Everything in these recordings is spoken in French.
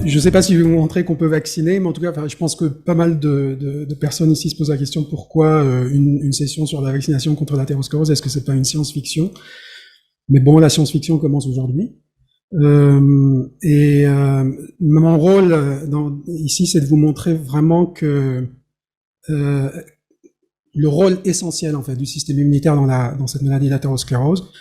je ne sais pas si je vais vous montrer qu'on peut vacciner, mais en tout cas, je pense que pas mal de personnes ici se posent la question pourquoi une session sur la vaccination contre l'athérosclérose, est-ce que c'est pas une science-fiction? Mais bon, la science-fiction commence aujourd'hui. Mon rôle ici, c'est de vous montrer vraiment que le rôle essentiel en fait du système immunitaire dans cette maladie d'athérosclérose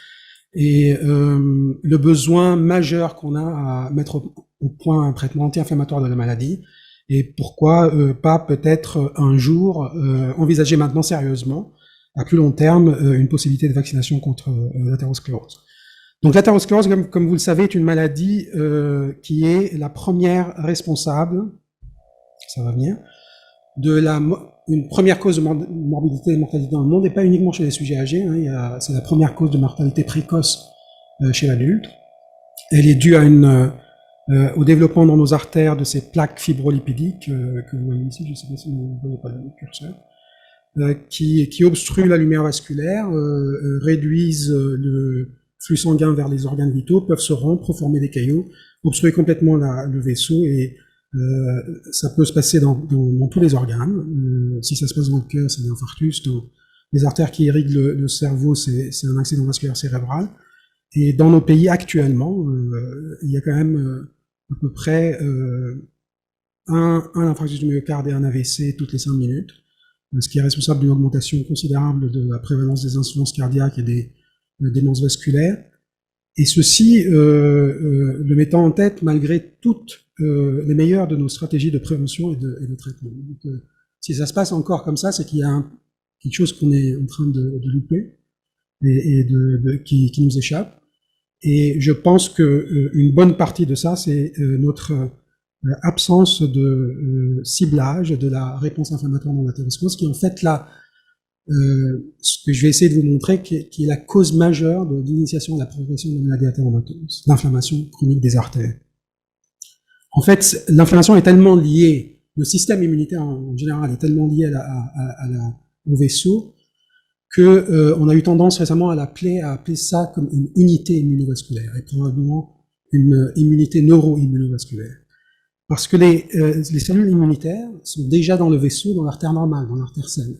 et le besoin majeur qu'on a à mettre au point un traitement anti-inflammatoire de la maladie et pourquoi pas peut-être un jour envisager maintenant sérieusement à plus long terme une possibilité de vaccination contre l'athérosclérose. Donc l'athérosclérose, comme vous le savez, est une maladie qui est la première responsable, ça va venir, une première cause de morbidité et de mortalité dans le monde, et pas uniquement chez les sujets âgés, hein, c'est la première cause de mortalité précoce chez l'adulte. Elle est due au développement dans nos artères de ces plaques fibrolipidiques que vous voyez ici, je ne sais pas si vous ne voyez pas le curseur, qui obstruent la lumière vasculaire, réduisent le flux sanguin vers les organes vitaux, peuvent se rompre, former des caillots, obstruer complètement le vaisseau, et ça peut se passer dans tous les organes. Si ça se passe dans le cœur, c'est un infarctus. Dans les artères qui irriguent le cerveau, c'est un accident vasculaire cérébral. Et dans nos pays actuellement, il y a quand même à peu près un infarctus du myocarde et un AVC toutes les 5 minutes, ce qui est responsable d'une augmentation considérable de la prévalence des insuffisances cardiaques et des démences vasculaires. Et ceci le mettant en tête malgré toutes les meilleures de nos stratégies de prévention et de traitement. Donc, si ça se passe encore comme ça, c'est qu'il y a quelque chose qu'on est en train de louper et qui nous échappe. Et je pense que une bonne partie de ça, c'est notre absence de ciblage de la réponse inflammatoire dans l'athérosclérose, qui est en fait ce que je vais essayer de vous montrer, qui est la cause majeure de l'initiation de la progression de la maladie athéromateuse, l'inflammation chronique des artères. En fait, l'inflammation est tellement liée, le système immunitaire en général est tellement lié au vaisseau, que on a eu tendance récemment à appeler ça comme une unité immunovasculaire, et probablement une immunité neuro-immunovasculaire. Parce que les cellules immunitaires sont déjà dans le vaisseau, dans l'artère normale, dans l'artère saine.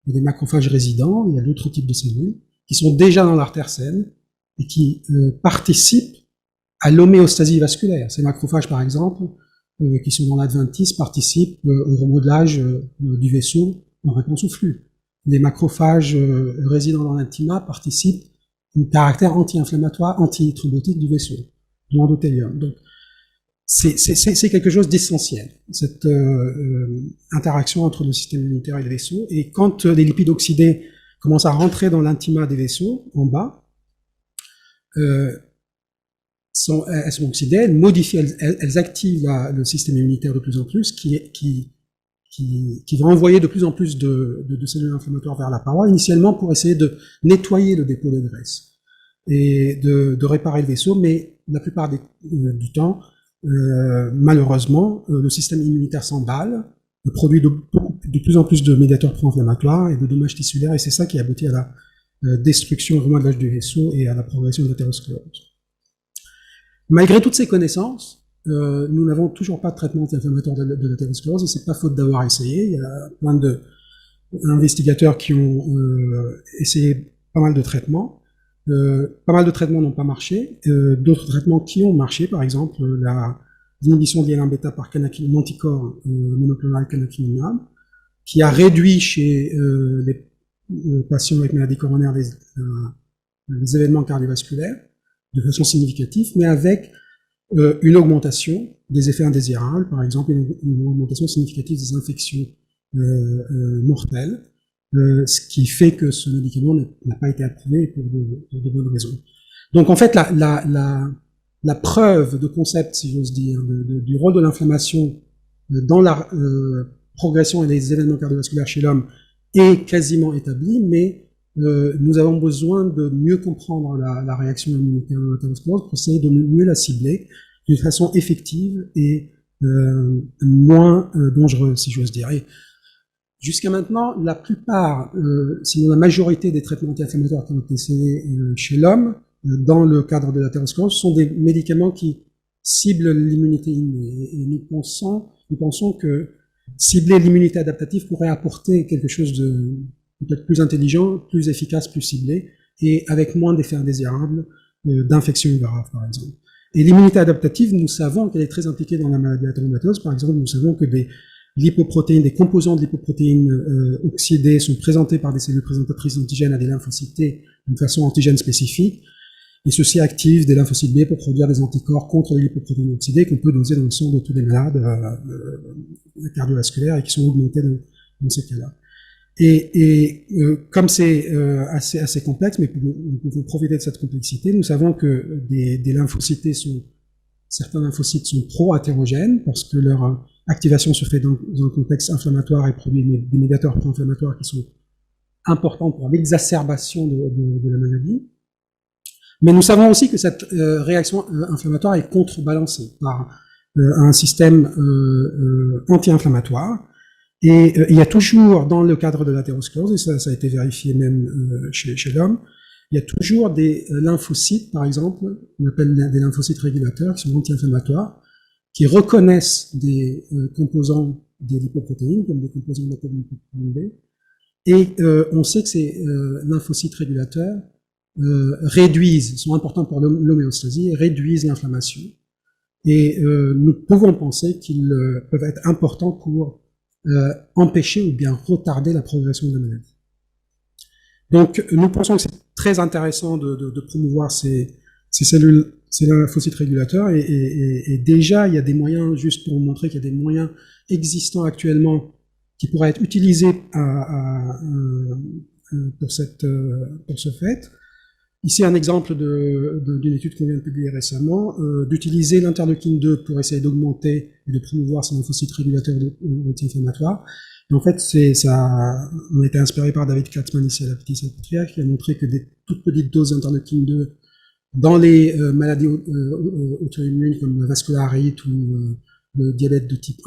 Il y a des macrophages résidents, il y a d'autres types de cellules qui sont déjà dans l'artère saine et qui participent à l'homéostasie vasculaire. Ces macrophages, par exemple, qui sont dans l'adventice, participent au remodelage du vaisseau en réponse au flux. Les macrophages résidant dans l'intima participent au caractère anti-inflammatoire, anti-thrombotique du vaisseau, de l'endothélium. Donc, c'est quelque chose d'essentiel, cette interaction entre le système immunitaire et le vaisseau. Et quand les lipides oxydés commencent à rentrer dans l'intima des vaisseaux, en bas, elles sont oxydées, elles modifient, elles activent le système immunitaire de plus en plus, qui va envoyer de plus en plus de cellules inflammatoires vers la paroi, initialement pour essayer de nettoyer le dépôt de graisse et de réparer le vaisseau, mais la plupart du temps, malheureusement, le système immunitaire s'emballe, produit de plus en plus de médiateurs pro-inflammatoires et de dommages tissulaires, et c'est ça qui aboutit à la destruction et au remodelage du vaisseau et à la progression de l'athérosclérose. Malgré toutes ces connaissances, nous n'avons toujours pas de traitement anti-inflammatoire de l'athérosclérose, et c'est pas faute d'avoir essayé. Il y a plein d'investigateurs qui ont essayé pas mal de traitements. Pas mal de traitements n'ont pas marché. D'autres traitements qui ont marché, par exemple l'inhibition de l'IL-1β par l'anticorps monoclonal canakinumab, qui a réduit chez les patients avec maladie coronaire les événements cardiovasculaires de façon significative, mais avec une augmentation des effets indésirables, par exemple une augmentation significative des infections mortelles, ce qui fait que ce médicament n'a pas été approuvé pour de bonnes raisons. Donc en fait, la preuve de concept, si j'ose dire, du rôle de l'inflammation dans la progression et les événements cardiovasculaires chez l'homme est quasiment établie, mais nous avons besoin de mieux comprendre la réaction immunitaire de l'athérosclérose pour essayer de mieux la cibler d'une façon effective et moins dangereuse, si j'ose dire. Et jusqu'à maintenant, la plupart, sinon la majorité des traitements anti-inflammatoires qui ont été essayés chez l'homme, dans le cadre de l'athérosclérose, sont des médicaments qui cible l'immunité innée. Et nous pensons que cibler l'immunité adaptative pourrait apporter quelque chose de peut-être plus intelligent, plus efficace, plus ciblé, et avec moins d'effets indésirables, d'infections graves, par exemple. Et l'immunité adaptative, nous savons qu'elle est très impliquée dans la maladie atéromatose. Par exemple, nous savons que des lipoprotéines, des composants de lipoprotéines oxydées sont présentés par des cellules présentatrices d'antigènes à des lymphocytes T d'une façon antigène spécifique. Et ceci active des lymphocytes B pour produire des anticorps contre les lipoprotéines oxydées qu'on peut doser dans le sang de tous les malades cardiovasculaires et qui sont augmentés dans ces cas-là. Comme c'est assez complexe, mais nous pouvons profiter de cette complexité, nous savons que des lymphocytes certains lymphocytes sont pro-hétérogènes parce que leur activation se fait dans un contexte inflammatoire et produit des médiateurs pro-inflammatoires qui sont importants pour l'exacerbation de la maladie. Mais nous savons aussi que cette réaction inflammatoire est contrebalancée par un système anti-inflammatoire. Et il y a toujours, dans le cadre de l'athérosclérose, et ça a été vérifié même chez l'homme, il y a toujours des lymphocytes, par exemple, on appelle des lymphocytes régulateurs, qui sont anti-inflammatoires, qui reconnaissent des composants des lipoprotéines, comme des composants de la lipoprotéine B, et on sait que ces lymphocytes régulateurs sont importants pour l'homéostasie et réduisent l'inflammation. Et nous pouvons penser qu'ils peuvent être importants pour empêcher ou bien retarder la progression de la maladie. Donc, nous pensons que c'est très intéressant de promouvoir ces cellules, ces lymphocytes régulateurs, et déjà, il y a des moyens, juste pour vous montrer qu'il y a des moyens existants actuellement qui pourraient être utilisés pour ce fait. Ici, un exemple d'une étude qu'on vient de publier récemment, d'utiliser l'interleukine 2 pour essayer d'augmenter et de promouvoir ces lymphocytes régulateurs anti-inflammatoires. Et en fait, on a été inspiré par David Katzman ici à la Petite Salpêtrière, qui a montré que des toutes petites doses d'interleukine 2 dans les maladies auto-immunes comme la vascularite ou le diabète de type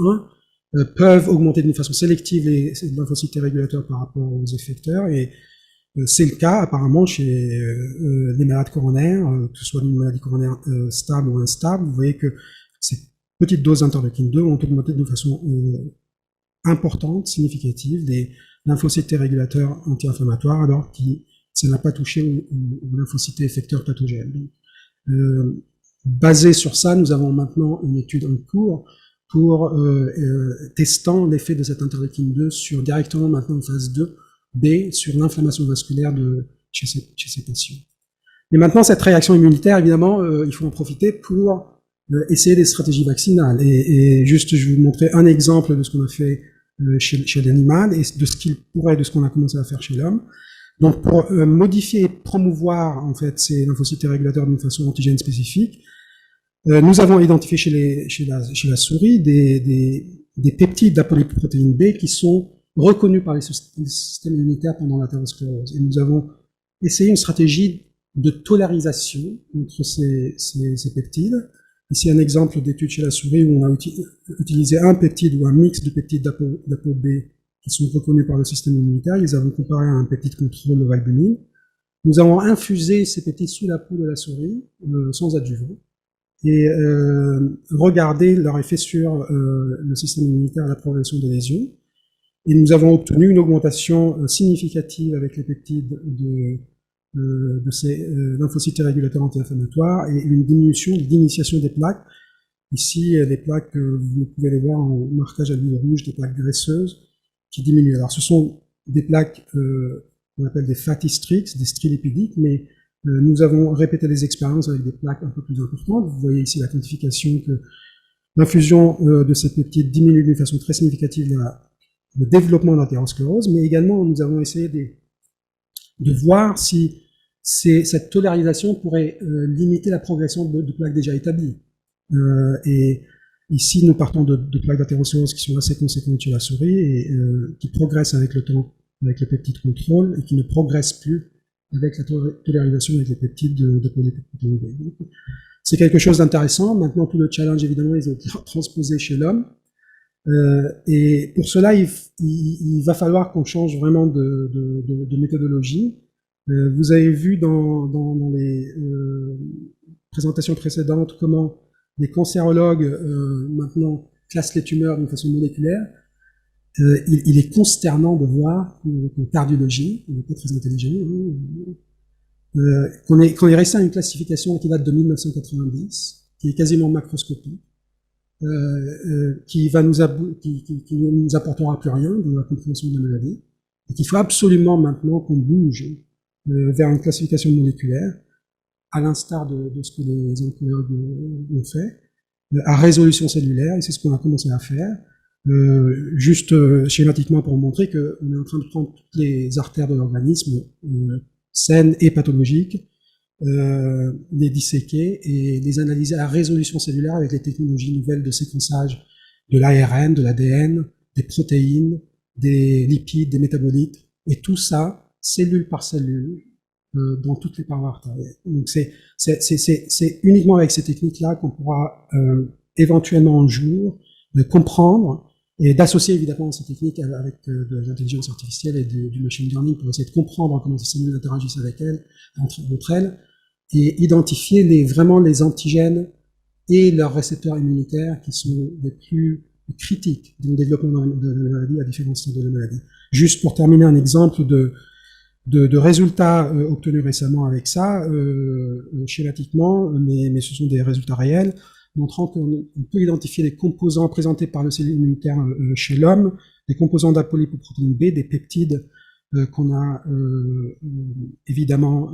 1 peuvent augmenter d'une façon sélective les lymphocytes régulateurs par rapport aux effecteurs. Et c'est le cas apparemment chez les malades coronaires, que ce soit une maladie coronaire stable ou instable. Vous voyez que ces petites doses d'interleukine 2 ont augmenté de façon importante, significative, des lymphocytes régulateurs anti-inflammatoires, alors que ça n'a pas touché aux lymphocytes effecteurs pathogènes. Basé sur ça, nous avons maintenant une étude en cours pour testant l'effet de cette interleukine 2 directement maintenant en phase 2B sur l'inflammation vasculaire chez ces patients. Mais maintenant, cette réaction immunitaire, évidemment, il faut en profiter pour essayer des stratégies vaccinales. Et juste, je vais vous montrer un exemple de ce qu'on a fait chez l'animal et de ce qu'on a commencé à faire chez l'homme. Donc, pour modifier et promouvoir en fait ces lymphocytes régulateurs d'une façon antigène spécifique, nous avons identifié chez la souris des peptides d'apolipoprotéine B qui sont reconnus par les systèmes immunitaires pendant l'athérosclérose. Et nous avons essayé une stratégie de tolarisation entre ces peptides. Ici, un exemple d'étude chez la souris où on a utilisé un peptide ou un mix de peptides d'ApoB qui sont reconnus par le système immunitaire. Ils avons comparé à un peptide contrôle de valbumine. Nous avons infusé ces peptides sous la peau de la souris, sans adjuvant, et regardé leur effet sur le système immunitaire à la progression des lésions. Et nous avons obtenu une augmentation significative avec les peptides de ces lymphocytes régulateurs anti-inflammatoires et une diminution d'initiation des plaques. Ici, les plaques, vous pouvez les voir en marquage à l'huile rouge, des plaques graisseuses qui diminuent. Alors, ce sont des plaques qu'on appelle des fatty streaks, des stries lipidiques, mais nous avons répété des expériences avec des plaques un peu plus importantes. Vous voyez ici la quantification que l'infusion de ces peptides diminue d'une façon très significative le développement de l'athérosclérose, mais également nous avons essayé de voir si cette tolarisation pourrait limiter la progression de plaques déjà établies. Et ici, nous partons de plaques d'athérosclérose qui sont assez conséquentes chez la souris et qui progressent avec le temps avec le peptide contrôle et qui ne progressent plus avec la tolarisation avec les peptides de polypeptide B. C'est quelque chose d'intéressant. Maintenant, tout le challenge, évidemment, ils ont été transposés chez l'homme. Et pour cela, il va falloir qu'on change vraiment de méthodologie. Vous avez vu dans les présentations précédentes comment les cancérologues maintenant classent les tumeurs d'une façon moléculaire. Il est consternant de voir qu'en cardiologie, on n'est pas très intelligent, qu'on est resté à une classification qui date de 1990, qui est quasiment macroscopique, qui nous apportera plus rien dans la compréhension de la maladie, et qu'il faut absolument maintenant qu'on bouge vers une classification moléculaire, à l'instar de ce que les oncologues ont fait, à résolution cellulaire, et c'est ce qu'on a commencé à faire, juste schématiquement pour montrer qu'on est en train de prendre toutes les artères de l'organisme, saines et pathologiques, les disséquer et les analyser à résolution cellulaire avec les technologies nouvelles de séquençage de l'ARN, de l'ADN, des protéines, des lipides, des métabolites, et tout ça, cellule par cellule, dans toutes les parois artérielles. Donc c'est uniquement avec ces techniques-là qu'on pourra éventuellement un jour comprendre et d'associer évidemment ces techniques avec de l'intelligence artificielle et du machine learning pour essayer de comprendre comment ces cellules interagissent avec elles, entre elles, et identifier vraiment les antigènes et leurs récepteurs immunitaires qui sont les plus critiques dans le développement de la maladie à différents stades de la maladie. Juste pour terminer, un exemple de résultats obtenus récemment avec ça, schématiquement, mais ce sont des résultats réels, montrant qu'on peut identifier les composants présentés par le cellules immunitaire chez l'homme, des composants d'apolipoprotéine B, des peptides qu'on a évidemment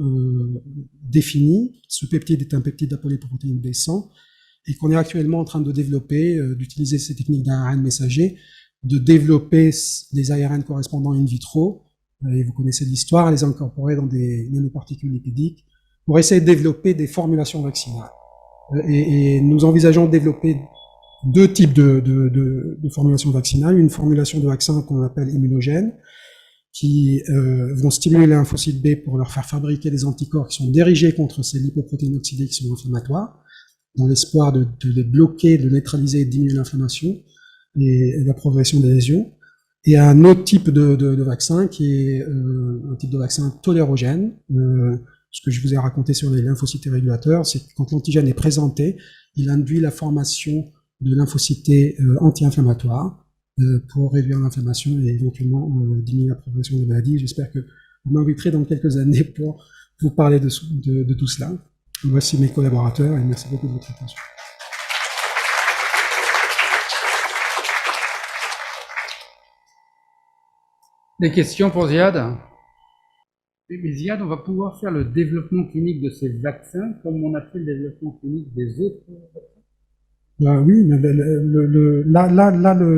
définis. Ce peptide est un peptide d'apolipoprotéine B100 et qu'on est actuellement en train de développer, d'utiliser ces techniques d'ARN messager, de développer des ARN correspondants in vitro, et vous connaissez l'histoire, les incorporer dans des nanoparticules lipidiques pour essayer de développer des formulations vaccinales. Et nous envisageons de développer deux types de formulations vaccinales. Une formulation de vaccin qu'on appelle immunogène, qui vont stimuler les lymphocytes B pour leur faire fabriquer des anticorps qui sont dirigés contre ces lipoprotéines oxydées qui sont inflammatoires, dans l'espoir de les bloquer, de neutraliser et de diminuer l'inflammation et la progression des lésions. Et un autre type de vaccin qui est un type de vaccin tolérogène. Ce que je vous ai raconté sur les lymphocytes régulateurs, c'est que quand l'antigène est présenté, il induit la formation de lymphocytes anti-inflammatoires pour réduire l'inflammation et éventuellement diminuer la progression des maladies. J'espère que vous m'inviterez dans quelques années pour vous parler de tout cela. Voici mes collaborateurs et merci beaucoup de votre attention. Des questions pour Ziad? Mais Ziad, on va pouvoir faire le développement clinique de ces vaccins comme on a fait le développement clinique des autres vaccins? Oui, mais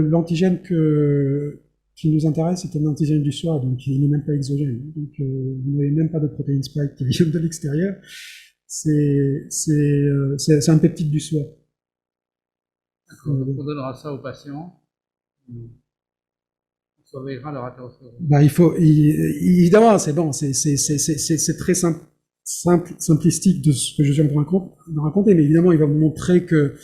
l'antigène qui nous intéresse, c'est un antigène du soi, donc il n'est même pas exogène. Donc vous n'avez même pas de protéines spike qui viennent de l'extérieur. C'est un peptide du soi. D'accord. On donnera ça aux patients. Surveillera leur athérosklérose. Évidemment, c'est bon, c'est très simplistique de ce que je viens de raconter, mais évidemment, il va vous montrer que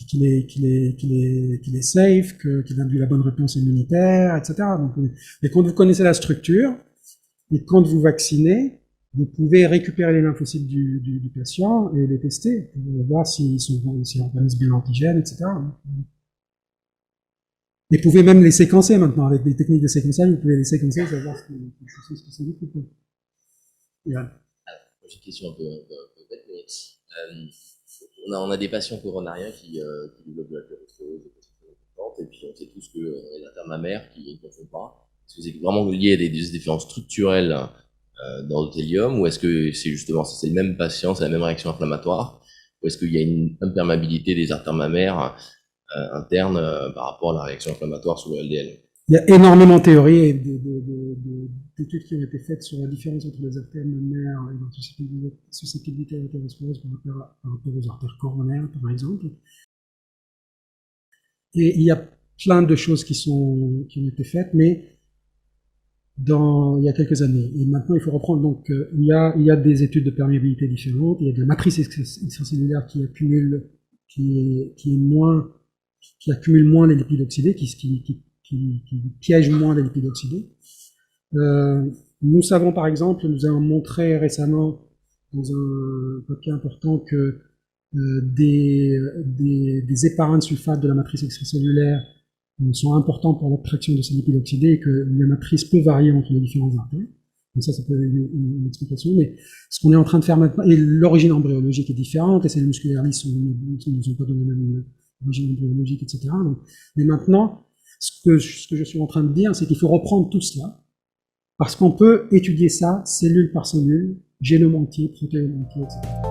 qu'il est safe, qu'il induit la bonne réponse immunitaire, etc. Donc, mais quand vous connaissez la structure et quand vous vaccinez, vous pouvez récupérer les lymphocytes du patient et les tester pour voir s'ils organisent bien l'antigène, etc. Et vous pouvez même les séquencer maintenant, avec des techniques de séquençage, vous pouvez les séquencer, vous allez voir quelque chose de spécifique ou pas. Alors, j'ai une question un peu bête, mais on a des patients coronariens qui développent de la cholestérose et puis on sait tous que les artères mammaires qui ne font pas. Est-ce que c'est vraiment lié à des différences structurelles dans l'endothélium, ou est-ce que c'est justement, c'est le même patient, c'est la même réaction inflammatoire, ou est-ce qu'il y a une imperméabilité des artères mammaires interne par rapport à la réaction inflammatoire sous le LDL? Il y a énormément de théories et d'études qui ont été faites sur la différence entre les artères mammaires et leur susceptibilité à l'athérosclérose par rapport aux artères coronaires, par exemple. Et il y a plein de choses qui ont été faites, mais il y a quelques années. Et maintenant, il faut reprendre. Donc, il y a des études de perméabilité différentes. Il y a de la matrice extracellulaire qui accumule, qui accumule moins les lipides oxydés, qui piège moins les lipides oxydés. Nous savons par exemple, nous avons montré récemment dans un papier important que des éparins de sulfate de la matrice extracellulaire sont importants pour l'abstraction de ces lipides oxydés et que les matrices peuvent varier entre les différents artères. Donc ça peut être une explication. Mais ce qu'on est en train de faire maintenant, et l'origine embryologique est différente, les cellules musculaires lisses ne sont pas de la même origine embryologique, etc. Donc, mais maintenant, ce que je suis en train de dire, c'est qu'il faut reprendre tout cela, parce qu'on peut étudier ça cellule par cellule, génome entier, protéome entier, etc.